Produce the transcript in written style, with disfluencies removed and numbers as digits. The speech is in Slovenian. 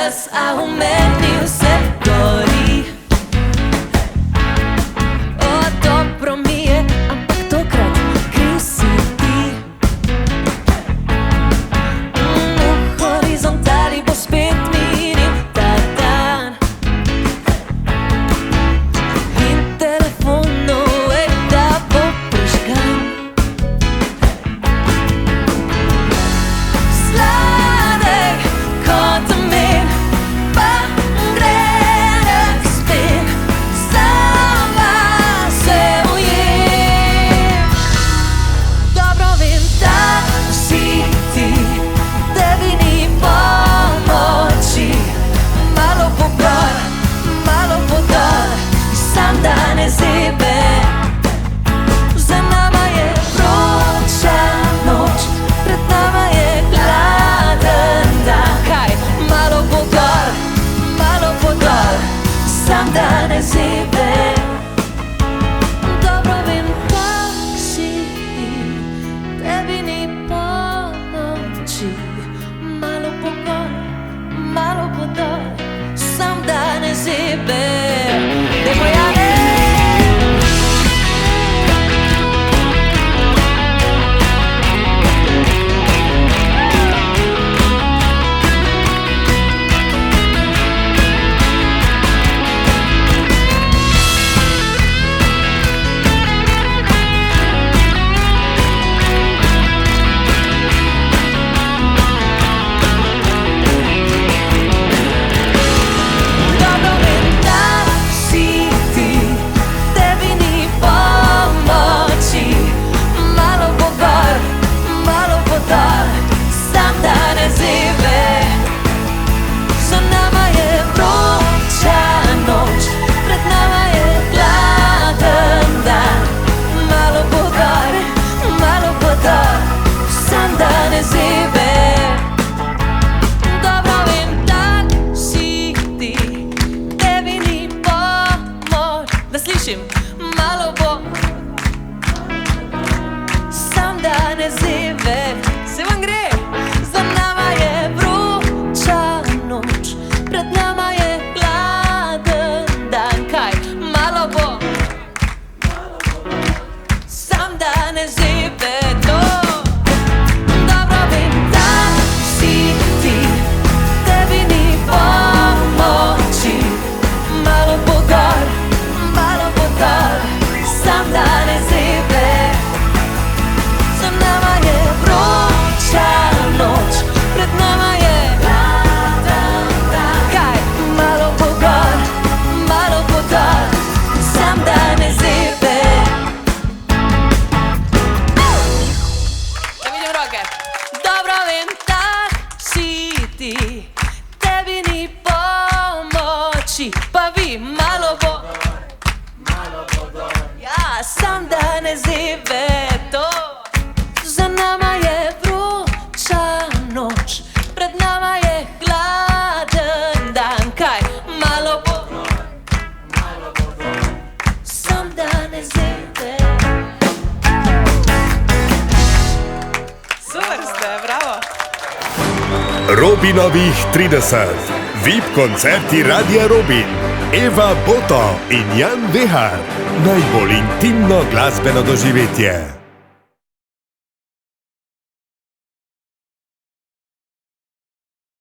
čas, a v meni vse gori. O, dobro mi je, ampak tokrat kriv si ti. V horizontali bo spet minil ta dan. In telefonov je, da bo prižgan. Sladek kot amen, pa grenek spin. Sama se ujem. Dobro vem, da si ti, tebi ni pomoči. Malo pogor, malo podol, sam danes zebe. Za nama je vroča noč, pred nama je hladen dan. Kaj? Malo pogor, malo podol, sam danes zebe. Dobro vem, da si ti, tebi ni pomoči. Malo pogor, malo podol, sam danes zebe. Dajmo, Jane! Dobro vem, da si ti, tebi ni pomoči. Malo pogor, malo podol, sam danes zebe. Za nama je vroča noč, pred nama je hladen dan. Malo pogor, malo podol, sam danes zebe. Dobro vem, da si ti, tebi ni pomoč. Da slišim, malo bo, sam danes zebe. Se vam gre? Za nama je vroča noč, pred nama je hladen dan. Kaj? Malo bo, sam danes zebe. To. Dobro vem, da si ti, tebi ni pomoči. Malo pogor, malo podol, sam danes zebe. Za nama je vroča noč, pred nama je hladen dan. Kaj? Malo pogor, malo podol, sam danes zebe. Da vidim roke. Dobro vem, da si ti, tebi ni pomoči. Pa vi, malo bo, ja, sam danes zebe. To. Za nama je vroča noč, pred nama je hladen dan. Kaj? Malo bo, sam danes zebe. Super ste, bravo. Robinovih 30. VIP koncerti Radia Robin. Eva Boto in Jan Vehar. Najbolj intimno glasbeno doživetje.